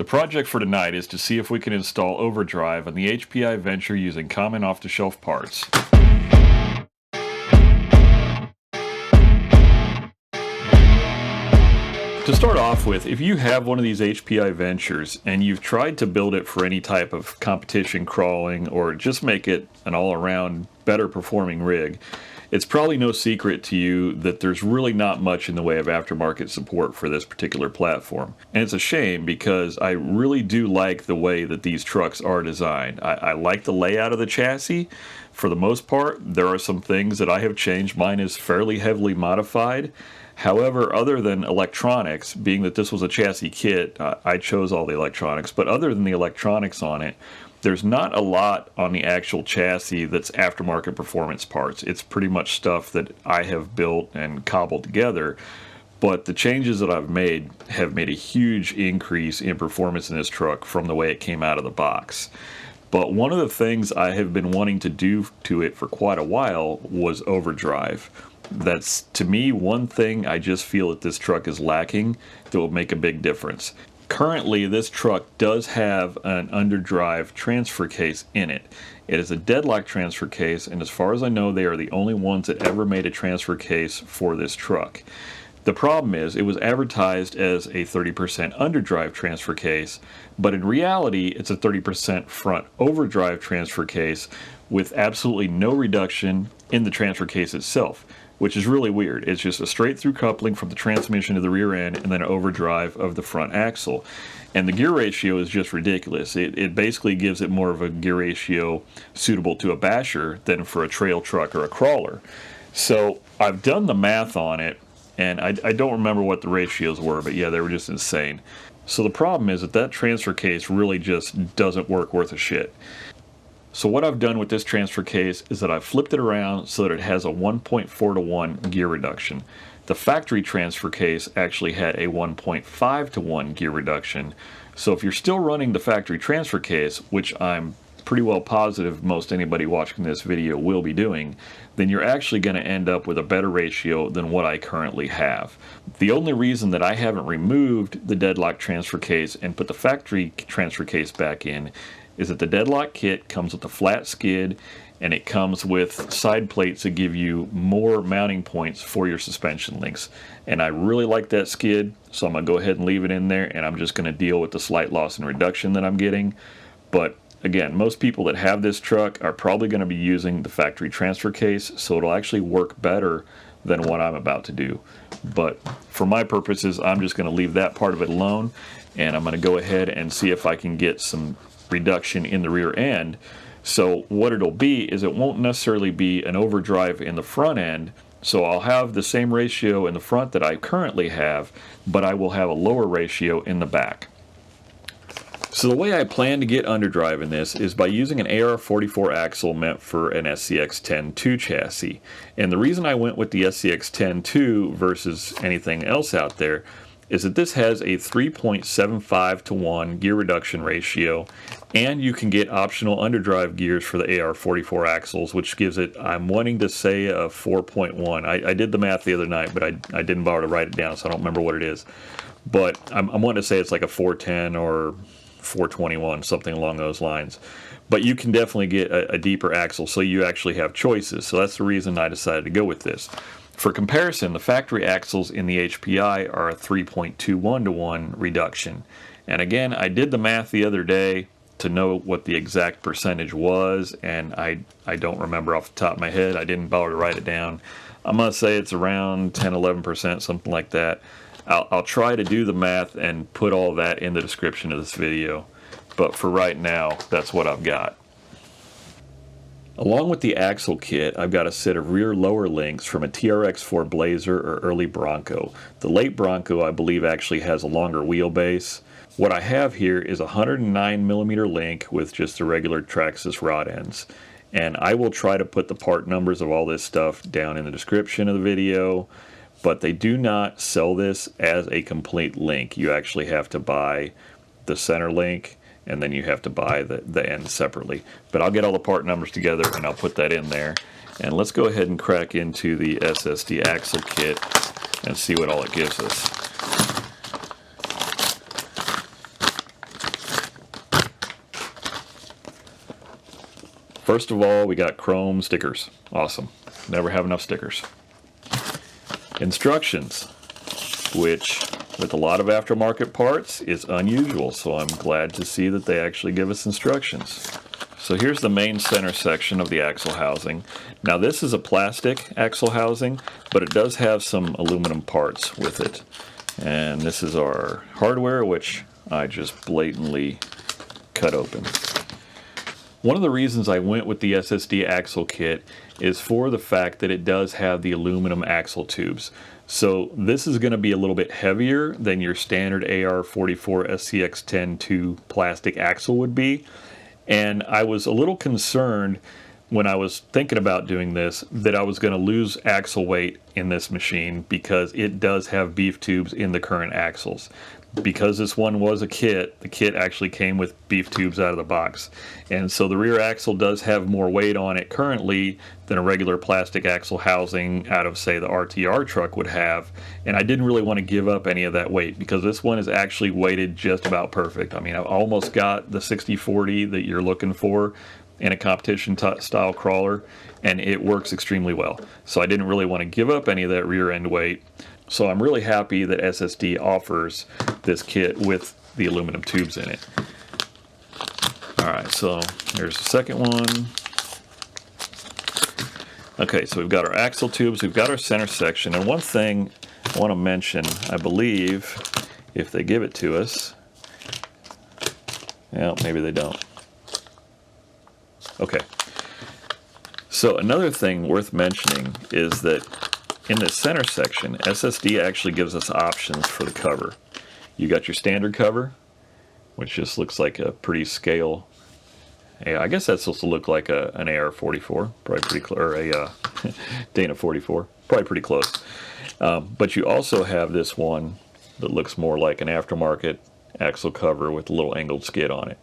The project for tonight is to see if we can install overdrive on the HPI Venture using common off-the-shelf parts. To start off with, if you have one of these HPI Ventures and you've tried to build it for any type of competition crawling or just make it an all-around better performing rig, it's probably no secret to you that there's really not much in the way of aftermarket support for this particular platform. And it's a shame because I really do like the way that these trucks are designed. I like the layout of the chassis. For the most part, there are some things that I have changed. Mine is fairly heavily modified. However, other than electronics, being that this was a chassis kit, I chose all the electronics, but other than the electronics on it, there's not a lot on the actual chassis that's aftermarket performance parts. It's pretty much stuff that I have built and cobbled together, but the changes that I've made have made a huge increase in performance in this truck from the way it came out of the box. But one of the things I have been wanting to do to it for quite a while was overdrive. That's, to me, one thing I just feel that this truck is lacking that will make a big difference. Currently, this truck does have an underdrive transfer case in it. It is a deadlock transfer case, and as far as I know, they are the only ones that ever made a transfer case for this truck. The problem is, it was advertised as a 30% underdrive transfer case, but in reality, it's a 30% front overdrive transfer case with absolutely no reduction in the transfer case itself, which is really weird. It's just a straight through coupling from the transmission to the rear end and then an overdrive of the front axle. And the gear ratio is just ridiculous. It basically gives it more of a gear ratio suitable to a basher than for a trail truck or a crawler. So I've done the math on it, and I don't remember what the ratios were, but yeah, they were just insane. So the problem is that transfer case really just doesn't work worth a shit. So what I've done with this transfer case is that I've flipped it around so that it has a 1.4 to 1 gear reduction. The factory transfer case actually had a 1.5 to 1 gear reduction. So if you're still running the factory transfer case, which I'm pretty well positive most anybody watching this video will be doing, then you're actually going to end up with a better ratio than what I currently have. The only reason that I haven't removed the deadlock transfer case and put the factory transfer case back in is that the deadlock kit comes with a flat skid, and it comes with side plates that give you more mounting points for your suspension links. And I really like that skid, so I'm going to go ahead and leave it in there, and I'm just going to deal with the slight loss and reduction that I'm getting. But again, most people that have this truck are probably going to be using the factory transfer case, so it'll actually work better than what I'm about to do. But for my purposes, I'm just going to leave that part of it alone, and I'm going to go ahead and see if I can get some reduction in the rear end. So what it'll be is it won't necessarily be an overdrive in the front end, so I'll have the same ratio in the front that I currently have, but I will have a lower ratio in the back. So the way I plan to get underdrive in this is by using an AR44 axle meant for an SCX10ii chassis. And the reason I went with the SCX10ii versus anything else out there is that this has a 3.75 to 1 gear reduction ratio, and you can get optional underdrive gears for the AR44 axles, which gives it, I'm wanting to say, a 4.1. I did the math the other night, but I didn't bother to write it down, so I don't remember what it is. But I'm wanting to say it's like a 410 or 421, something along those lines. But you can definitely get a deeper axle, so you actually have choices. So that's the reason I decided to go with this. For comparison, the factory axles in the HPI are a 3.21 to 1 reduction. And again, I did the math the other day to know what the exact percentage was, and I don't remember off the top of my head. I didn't bother to write it down. I'm going to say it's around 10-11%, something like that. I'll try to do the math and put all that in the description of this video. But for right now, that's what I've got. Along with the axle kit, I've got a set of rear lower links from a TRX4 Blazer or early Bronco. The late Bronco, I believe, actually has a longer wheelbase. What I have here is a 109mm link with just the regular Traxxas rod ends. And I will try to put the part numbers of all this stuff down in the description of the video, but they do not sell this as a complete link. You actually have to buy the center link, and then you have to buy the ends separately. But I'll get all the part numbers together and I'll put that in there. And let's go ahead and crack into the SSD axle kit and see what all it gives us. First of all, we got chrome stickers. Awesome. Never have enough stickers. Instructions, which with a lot of aftermarket parts is unusual, so I'm glad to see that they actually give us instructions. So here's the main center section of the axle housing. Now this is a plastic axle housing, but it does have some aluminum parts with it. And this is our hardware, which I just blatantly cut open. One of the reasons I went with the SSD axle kit is for the fact that it does have the aluminum axle tubes. So this is going to be a little bit heavier than your standard AR44 SCX10ii plastic axle would be. And I was a little concerned when I was thinking about doing this that I was going to lose axle weight in this machine because it does have beef tubes in the current axles. Because this one was a kit, the kit actually came with beef tubes out of the box. And so the rear axle does have more weight on it currently than a regular plastic axle housing out of, say, the RTR truck would have. And I didn't really want to give up any of that weight because this one is actually weighted just about perfect. I mean, I've almost got the 60-40 that you're looking for in a competition style crawler, and it works extremely well. So I didn't really want to give up any of that rear end weight. So I'm really happy that SSD offers this kit with the aluminum tubes in it. Alright, so here's the second one. Okay, so we've got our axle tubes, we've got our center section, and one thing I want to mention, I believe, if they give it to us, well, maybe they don't. Okay, so another thing worth mentioning is that in the center section, SSD actually gives us options for the cover. You got your standard cover, which just looks like a pretty scale. I guess that's supposed to look like an AR44, probably pretty close, or a Dana 44, probably pretty close. But you also have this one that looks more like an aftermarket axle cover with a little angled skid on it.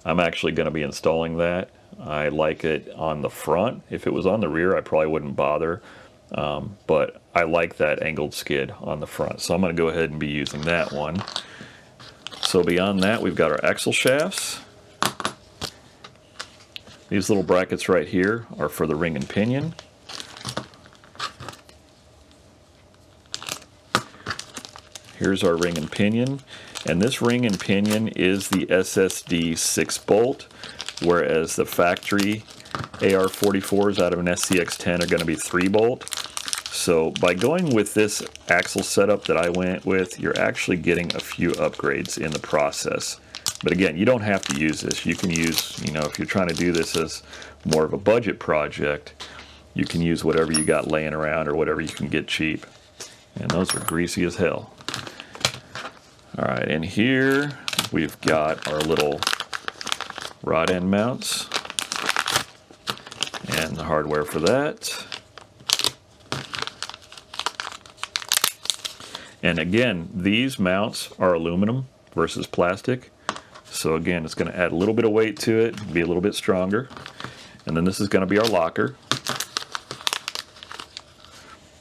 I'm actually going to be installing that. I like it on the front. If it was on the rear, I probably wouldn't bother. But I like that angled skid on the front, so I'm going to go ahead and be using that one. So beyond that, we've got our axle shafts. These little brackets right here are for the ring and pinion. Here's our ring and pinion, and this ring and pinion is the SSD 6-bolt, whereas the factory AR44s out of an SCX10 are going to be 3-bolt. So by going with this axle setup that I went with, you're actually getting a few upgrades in the process. But again, you don't have to use this. You can use, if you're trying to do this as more of a budget project, you can use whatever you got laying around or whatever you can get cheap. And those are greasy as hell. Alright, and here we've got our little rod end mounts and the hardware for that. And again, these mounts are aluminum versus plastic. So again, it's going to add a little bit of weight to it, be a little bit stronger. And then this is going to be our locker.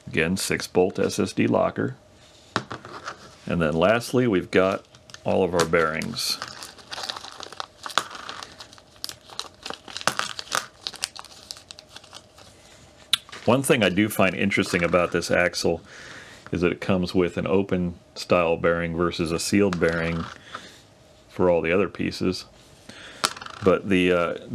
Again, 6-bolt SSD locker. And then lastly, we've got all of our bearings. One thing I do find interesting about this axle is that it comes with an open style bearing versus a sealed bearing for all the other pieces. But the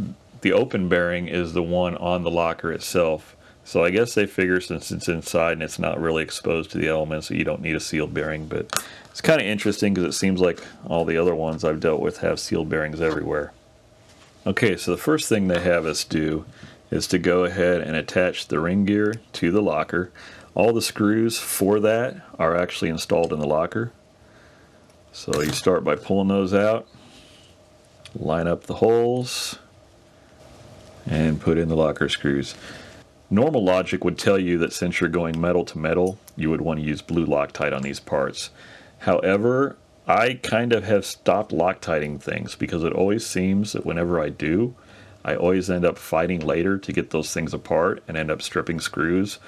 open bearing is the one on the locker itself. So I guess they figure since it's inside and it's not really exposed to the elements, that you don't need a sealed bearing. But it's kind of interesting because it seems like all the other ones I've dealt with have sealed bearings everywhere. Okay, so the first thing they have us do is to go ahead and attach the ring gear to the locker. All the screws for that are actually installed in the locker. So you start by pulling those out, line up the holes, and put in the locker screws. Normal logic would tell you that since you're going metal to metal, you would want to use blue Loctite on these parts. However, I kind of have stopped Loctiting things because it always seems that whenever I do, I always end up fighting later to get those things apart and end up stripping screws.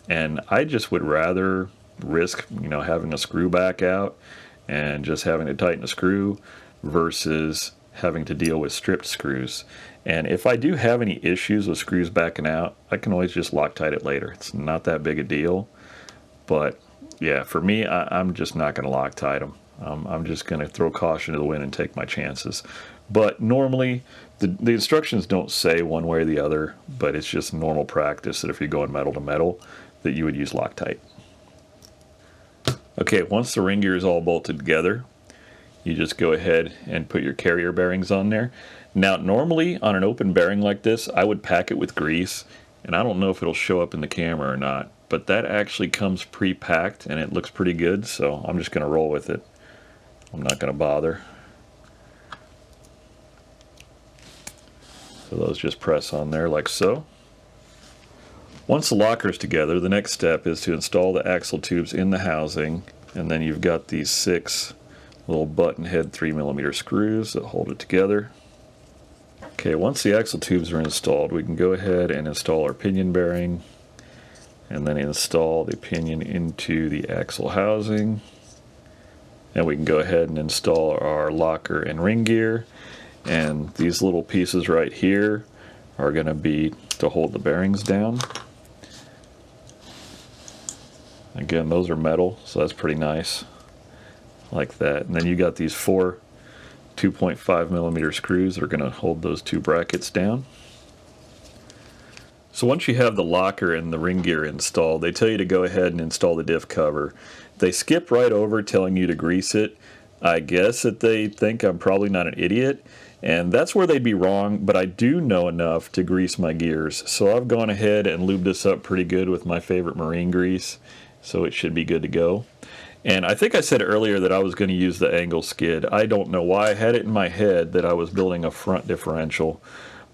And I just would rather risk, having a screw back out and just having to tighten a screw versus having to deal with stripped screws. And if I do have any issues with screws backing out, I can always just Loctite it later. It's not that big a deal. But yeah, for me, I'm just not going to Loctite them. I'm just going to throw caution to the wind and take my chances. But normally, the instructions don't say one way or the other, but it's just normal practice that if you're going metal to metal, that you would use Loctite. Okay, once the ring gear is all bolted together, you just go ahead and put your carrier bearings on there. Now, normally on an open bearing like this, I would pack it with grease, and I don't know if it'll show up in the camera or not, but that actually comes pre-packed and it looks pretty good, so I'm just going to roll with it. I'm not going to bother. So those just press on there like so. Once the locker is together, the next step is to install the axle tubes in the housing, and then you've got these 6 little button head 3mm screws that hold it together. Okay, once the axle tubes are installed, we can go ahead and install our pinion bearing, and then install the pinion into the axle housing. And we can go ahead and install our locker and ring gear, and these little pieces right here are going to be to hold the bearings down. Again, those are metal, so that's pretty nice, like that. And then you got these 4 2.5mm screws that are going to hold those 2 brackets down. So once you have the locker and the ring gear installed, they tell you to go ahead and install the diff cover. They skip right over telling you to grease it. I guess that they think I'm probably not an idiot, and that's where they'd be wrong, but I do know enough to grease my gears. So I've gone ahead and lubed this up pretty good with my favorite marine grease, so it should be good to go. And I think I said earlier that I was going to use the angle skid. I don't know why. I had it in my head that I was building a front differential,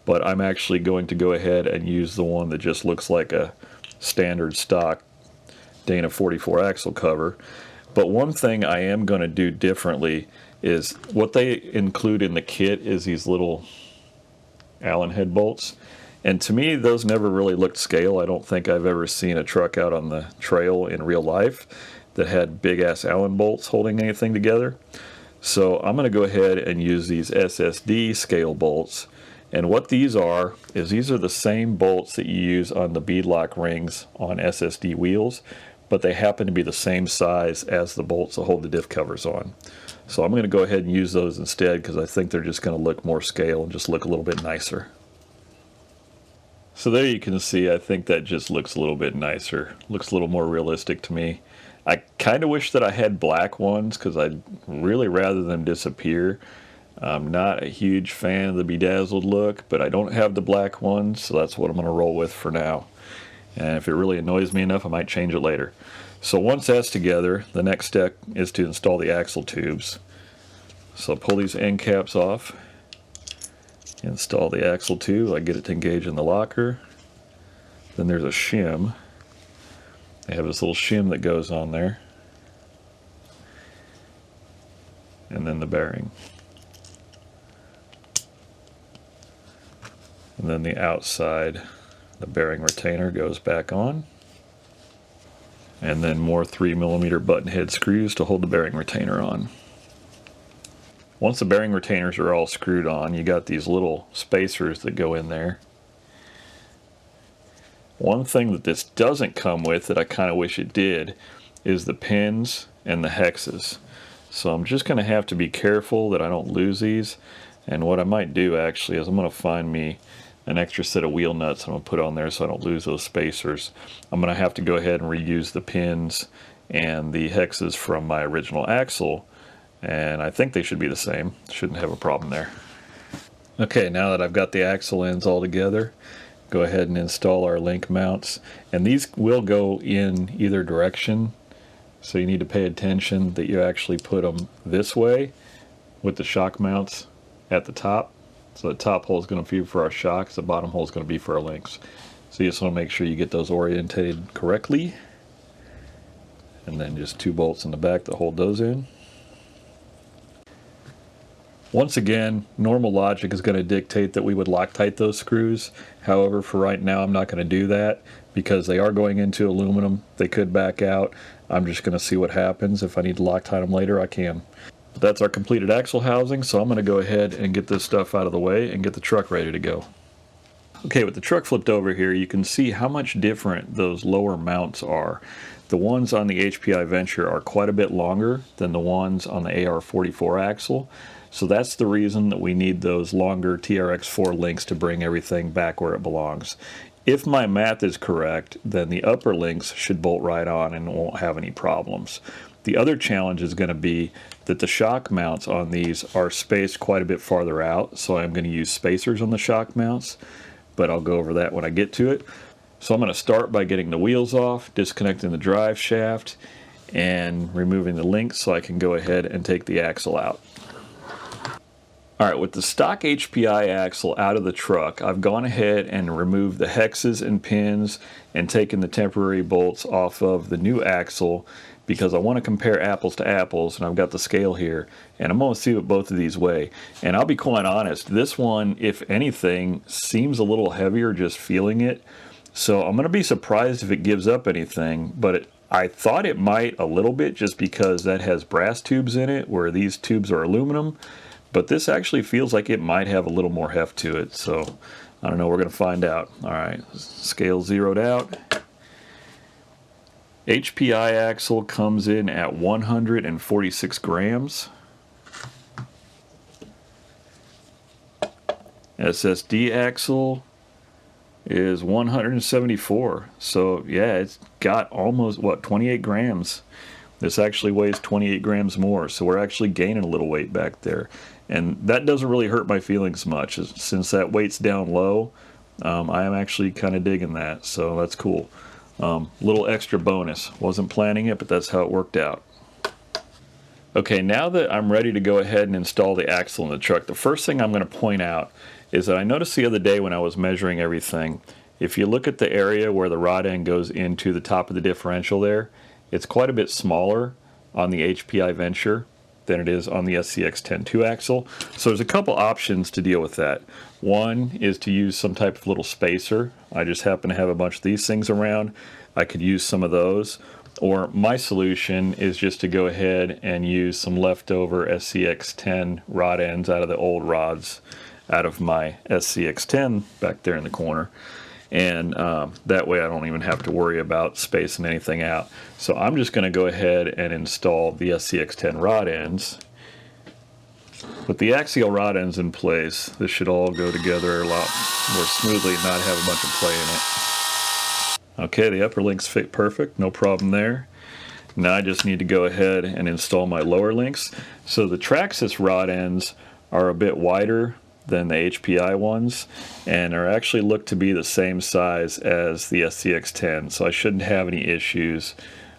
but I'm actually going to go ahead and use the one that just looks like a standard stock Dana 44 axle cover. But one thing I am going to do differently is what they include in the kit is these little Allen head bolts. And to me, those never really looked scale. I don't think I've ever seen a truck out on the trail in real life that had big ass Allen bolts holding anything together. So I'm going to go ahead and use these SSD scale bolts. And what these are is these are the same bolts that you use on the beadlock rings on SSD wheels, but they happen to be the same size as the bolts that hold the diff covers on. So I'm going to go ahead and use those instead because I think they're just going to look more scale and just look a little bit nicer. So there you can see, I think that just looks a little bit nicer. Looks a little more realistic to me. I kind of wish that I had black ones because I'd really rather them disappear. I'm not a huge fan of the bedazzled look, but I don't have the black ones, so that's what I'm going to roll with for now. And if it really annoys me enough, I might change it later. So once that's together, the next step is to install the axle tubes. So pull these end caps off, install the axle tube. I get it to engage in the locker. Then there's a shim. They have this little shim that goes on there. And then the bearing. And then the outside, the bearing retainer goes back on. And then more 3mm button head screws to hold the bearing retainer on. Once the bearing retainers are all screwed on, you got these little spacers that go in there. One thing that this doesn't come with that I kind of wish it did is the pins and the hexes. So I'm just going to have to be careful that I don't lose these. And what I might do actually is I'm going to find me an extra set of wheel nuts I'm going to put on there so I don't lose those spacers. I'm going to have to go ahead and reuse the pins and the hexes from my original axle, and I think they should be the same. Shouldn't have a problem there. Okay, now that I've got the axle ends all together, go ahead and install our link mounts, and these will go in either direction, so you need to pay attention that you actually put them this way with the shock mounts at the top. So the top hole is going to be for our shocks, the bottom hole is going to be for our links. So you just want to make sure you get those orientated correctly. And then just 2 bolts in the back that hold those in. Once again, normal logic is going to dictate that we would Loctite those screws. However, for right now, I'm not going to do that because they are going into aluminum. They could back out. I'm just going to see what happens. If I need to Loctite them later, I can. But that's our completed axle housing, so I'm going to go ahead and get this stuff out of the way and get the truck ready to go. Okay, with the truck flipped over here, you can see how much different those lower mounts are. The ones on the HPI Venture are quite a bit longer than the ones on the AR44 axle. So that's the reason that we need those longer TRX4 links to bring everything back where it belongs. If my math is correct, then the upper links should bolt right on and won't have any problems. The other challenge is going to be that the shock mounts on these are spaced quite a bit farther out, so I'm going to use spacers on the shock mounts, but I'll go over that when I get to it. So I'm going to start by getting the wheels off, disconnecting the drive shaft, and removing the links so I can go ahead and take the axle out. Alright, with the stock HPI axle out of the truck, I've gone ahead and removed the hexes and pins and taken the temporary bolts off of the new axle because I want to compare apples to apples, and I've got the scale here, and I'm going to see what both of these weigh. And I'll be quite honest, this one, if anything, seems a little heavier just feeling it. So I'm going to be surprised if it gives up anything, but I thought it might a little bit just because that has brass tubes in it where these tubes are aluminum. But this actually feels like it might have a little more heft to it, so I don't know, we're going to find out. Alright, scale zeroed out. HPI axle comes in at 146 grams. SSD axle is 174. So yeah, it's got almost, what, 28 grams. This actually weighs 28 grams more, so we're actually gaining a little weight back there. And that doesn't really hurt my feelings much. Since that weight's down low, I am actually kind of digging that, so that's cool. Little extra bonus. Wasn't planning it, but that's how it worked out. Okay, now that I'm ready to go ahead and install the axle in the truck, the first thing I'm going to point out is that I noticed the other day when I was measuring everything, if you look at the area where the rod end goes into the top of the differential there, it's quite a bit smaller on the HPI Venture than it is on the SCX10ii axle. So there's a couple options to deal with that. One is to use some type of little spacer. I just happen to have a bunch of these things around. I could use some of those. Or my solution is just to go ahead and use some leftover SCX10 rod ends out of the old rods out of my SCX10 back there in the corner. And that way I don't even have to worry about spacing anything out. So I'm just going to go ahead and install the SCX10 rod ends. With the axial rod ends in place, this should all go together a lot more smoothly and not have a bunch of play in it. Okay, the upper links fit perfect, no problem there. Now I just need to go ahead and install my lower links. So the Traxxas rod ends are a bit wider than the HPI ones, and are actually look to be the same size as the SCX10, so I shouldn't have any issues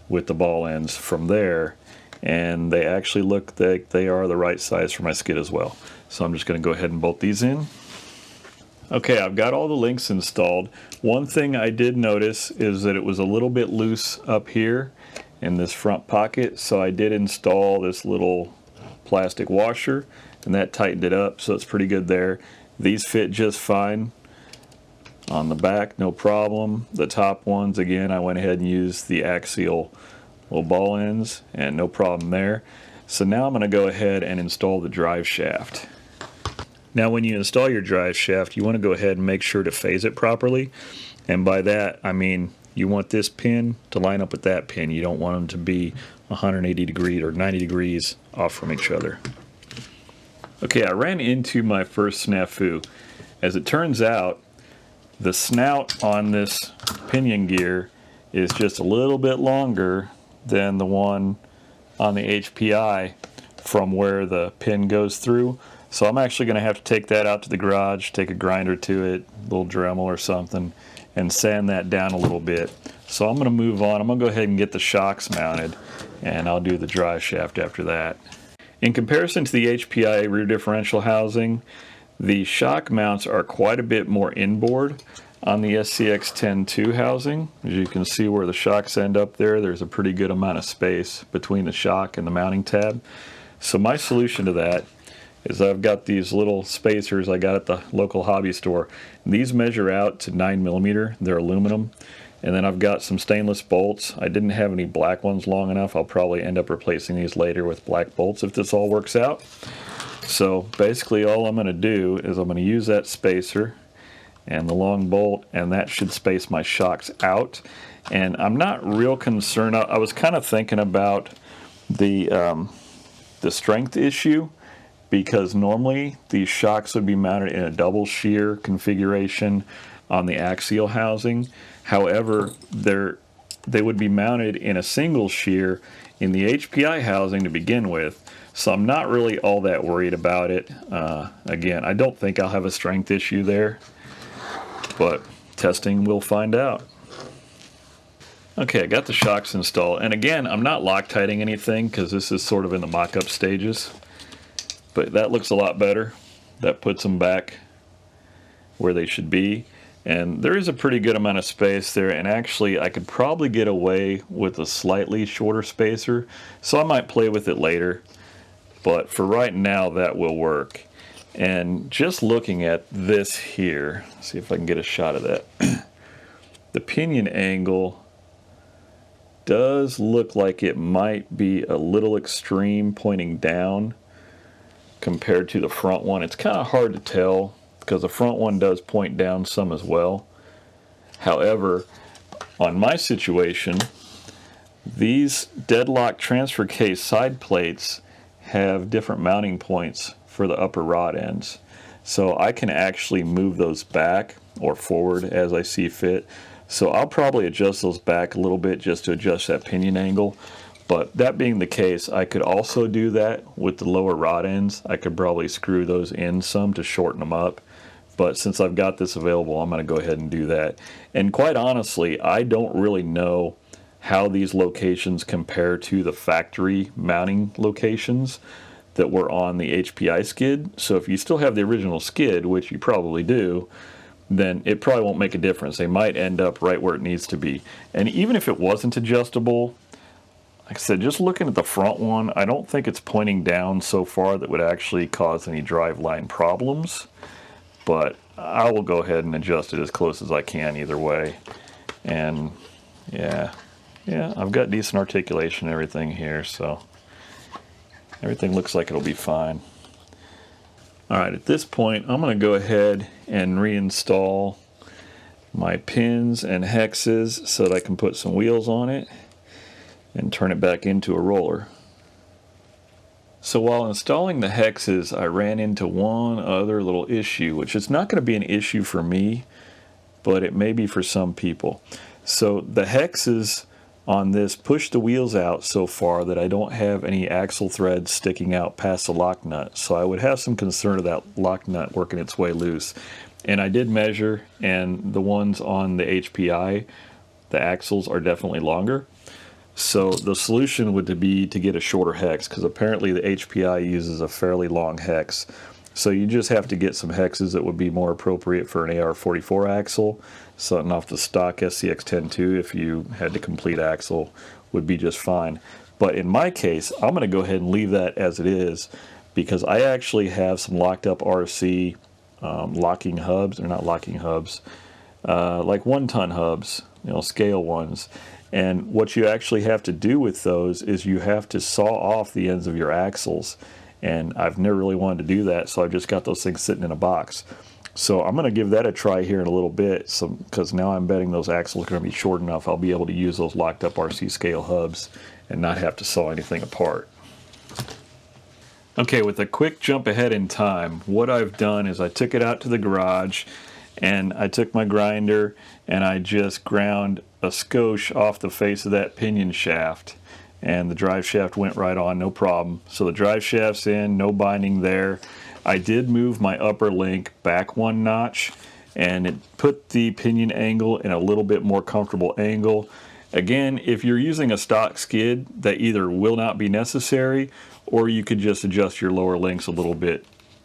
with the ball ends from there, and they actually look like they are the right size for my skid as well. So I'm just going to go ahead and bolt these in. Okay, I've got all the links installed. One thing I did notice is that it was a little bit loose up here in this front pocket, so I did install this little plastic washer, and that tightened it up, so it's pretty good there. These fit just fine on the back, no problem. The top ones, again, I went ahead and used the axial little ball ends, and no problem there. So now I'm going to go ahead and install the drive shaft. Now when you install your drive shaft, you want to go ahead and make sure to phase it properly, and by that I mean you want this pin to line up with that pin. You don't want them to be 180 degrees or 90 degrees off from each other. Okay, I ran into my first snafu. As it turns out, the snout on this pinion gear is just a little bit longer than the one on the HPI from where the pin goes through. So I'm actually going to have to take that out to the garage, take a grinder to it, a little Dremel or something, and sand that down a little bit. So I'm going to move on. I'm going to go ahead and get the shocks mounted, and I'll do the drive shaft after that. In comparison to the HPI rear differential housing, the shock mounts are quite a bit more inboard on the SCX10ii housing. As you can see where the shocks end up there, there's a pretty good amount of space between the shock and the mounting tab. So my solution to that is I've got these little spacers I got at the local hobby store. These measure out to 9mm, they're aluminum, And then I've got some stainless bolts. I didn't have any black ones long enough. I'll probably end up replacing these later with black bolts if this all works out. So basically all I'm going to do is I'm going to use that spacer and the long bolt, and that should space my shocks out. And I'm not real concerned. I was kind of thinking about the strength issue, because normally these shocks would be mounted in a double shear configuration on the axial housing. However, they would be mounted in a single shear in the HPI housing to begin with. So I'm not really all that worried about it. Again, I don't think I'll have a strength issue there, but testing will find out. Okay, I got the shocks installed, and again, I'm not Loctiting anything because this is sort of in the mock-up stages, but that looks a lot better. That puts them back where they should be, and there is a pretty good amount of space there, and actually I could probably get away with a slightly shorter spacer, so I might play with it later, but for right now that will work. And just looking at this here, see if I can get a shot of that. The pinion angle does look like it might be a little extreme pointing down compared to the front one. It's kind of hard to tell because the front one does point down some as well. However, on my situation, these deadlock transfer case side plates have different mounting points for the upper rod ends. So I can actually move those back or forward as I see fit. So I'll probably adjust those back a little bit just to adjust that pinion angle. But that being the case, I could also do that with the lower rod ends. I could probably screw those in some to shorten them up. But since I've got this available, I'm going to go ahead and do that. And quite honestly, I don't really know how these locations compare to the factory mounting locations that were on the HPI skid. So if you still have the original skid, which you probably do, then it probably won't make a difference. They might end up right where it needs to be. And even if it wasn't adjustable, like I said, just looking at the front one, I don't think it's pointing down so far that would actually cause any drive line problems. But I will go ahead and adjust it as close as I can either way. And yeah, I've got decent articulation and everything here, so everything looks like it'll be fine. Alright, at this point I'm going to go ahead and reinstall my pins and hexes so that I can put some wheels on it and turn it back into a roller. So while installing the hexes, I ran into one other little issue, which is not going to be an issue for me, but it may be for some people. So the hexes on this push the wheels out so far that I don't have any axle threads sticking out past the lock nut. So I would have some concern of that lock nut working its way loose. And I did measure, and the ones on the HPI, the axles are definitely longer. So the solution would be to get a shorter hex, because apparently the HPI uses a fairly long hex. So you just have to get some hexes that would be more appropriate for an AR44 axle. Something off the stock SCX10ii, if you had the complete axle, would be just fine. But in my case, I'm going to go ahead and leave that as it is, because I actually have some locked up RC locking hubs, or not locking hubs, like 1-ton hubs, scale ones. And what you actually have to do with those is you have to saw off the ends of your axles. And I've never really wanted to do that, so I've just got those things sitting in a box. So I'm going to give that a try here in a little bit, because now I'm betting those axles are going to be short enough I'll be able to use those locked up RC scale hubs and not have to saw anything apart. Okay, with a quick jump ahead in time, what I've done is I took it out to the garage and I took my grinder and I just ground a skosh off the face of that pinion shaft, and the drive shaft went right on, no problem. So the drive shaft's in, no binding there. I did move my upper link back 1 notch, and it put the pinion angle in a little bit more comfortable angle. Again, if you're using a stock skid, that either will not be necessary, or you could just adjust your lower links a little bit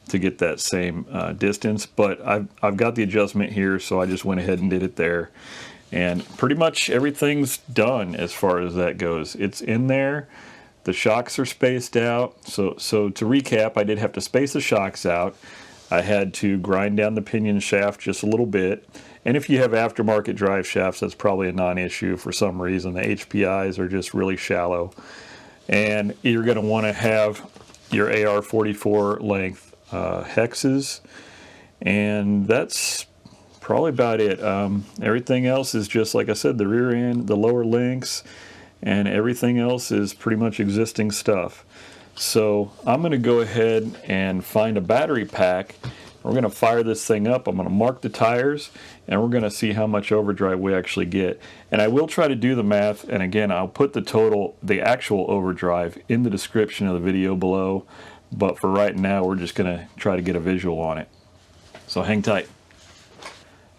to get that same distance. But I've got the adjustment here, so I just went ahead and did it there. And pretty much everything's done as far as that goes. It's in there. The shocks are spaced out. So to recap, I did have to space the shocks out. I had to grind down the pinion shaft just a little bit. And if you have aftermarket drive shafts, that's probably a non-issue for some reason. The HPIs are just really shallow. And you're going to want to have your AR44 length hexes, and that's probably about it. Everything else is just, like I said, the rear end, the lower links, and everything else is pretty much existing stuff. So I'm going to go ahead and find a battery pack. We're going to fire this thing up. I'm going to mark the tires, and we're going to see how much overdrive we actually get. And I will try to do the math, and again, I'll put the actual overdrive in the description of the video below. But for right now, we're just going to try to get a visual on it. So hang tight.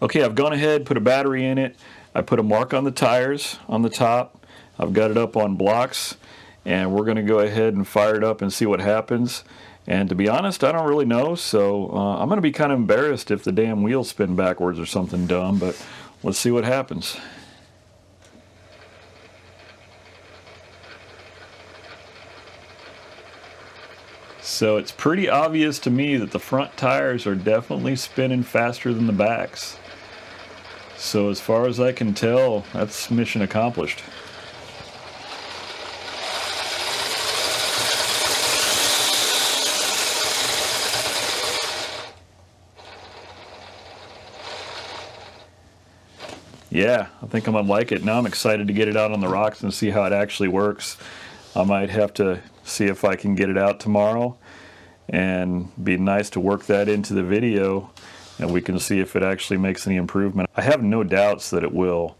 Okay, I've gone ahead, put a battery in it. I put a mark on the tires on the top. I've got it up on blocks, and we're going to go ahead and fire it up and see what happens. And to be honest, I don't really know, so I'm going to be kind of embarrassed if the damn wheels spin backwards or something dumb, but let's see what happens. So it's pretty obvious to me that the front tires are definitely spinning faster than the backs. So as far as I can tell, that's mission accomplished. Yeah, I think I'm gonna like it. Now I'm excited to get it out on the rocks and see how it actually works. I might have to see if I can get it out tomorrow, and be nice to work that into the video, and we can see if it actually makes any improvement. I have no doubts that it will,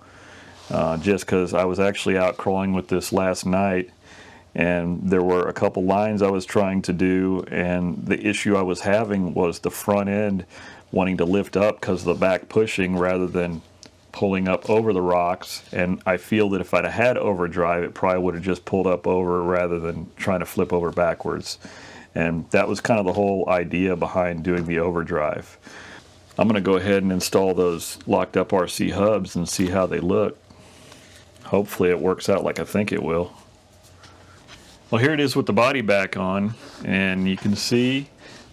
just because I was actually out crawling with this last night, and there were a couple lines I was trying to do, and the issue I was having was the front end wanting to lift up because of the back pushing rather than pulling up over the rocks. And I feel that if I'd had overdrive, it probably would have just pulled up over rather than trying to flip over backwards. And that was kind of the whole idea behind doing the overdrive. I'm going to go ahead and install those locked up RC hubs and see how they look. Hopefully it works out like I think it will. Well, here it is with the body back on, and you can see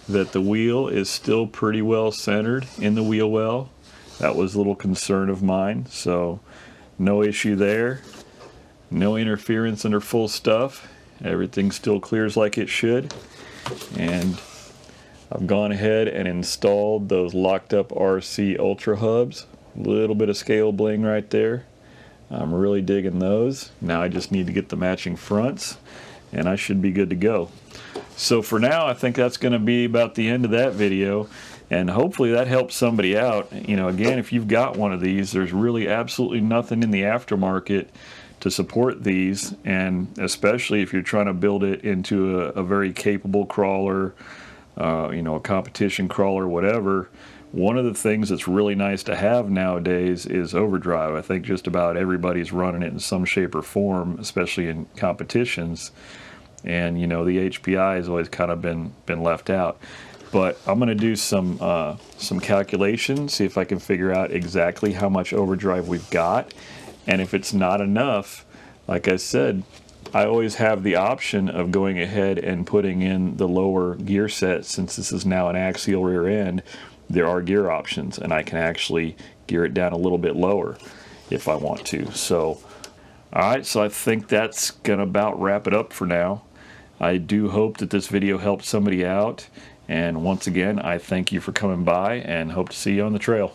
that the wheel is still pretty well centered in the wheel well. That was a little concern of mine, so no issue there. No interference under full stuff. Everything still clears like it should. And I've gone ahead and installed those locked up RC Ultra hubs. A little bit of scale bling right there. I'm really digging those. Now I just need to get the matching fronts, and I should be good to go. So for now, I think that's going to be about the end of that video. And hopefully that helps somebody out. You know, again, if you've got one of these, there's really absolutely nothing in the aftermarket to support these, and especially if you're trying to build it into a very capable crawler, you know, a competition crawler, whatever. One of the things that's really nice to have nowadays is overdrive. I think just about everybody's running it in some shape or form, especially in competitions. And you know, the HPI has always kind of been left out. But I'm going to do some calculations, see if I can figure out exactly how much overdrive we've got. And if it's not enough, like I said, I always have the option of going ahead and putting in the lower gear set. Since this is now an axial rear end, there are gear options, and I can actually gear it down a little bit lower if I want to. So, alright, so I think that's going to about wrap it up for now. I do hope that this video helped somebody out. And once again, I thank you for coming by and hope to see you on the trail.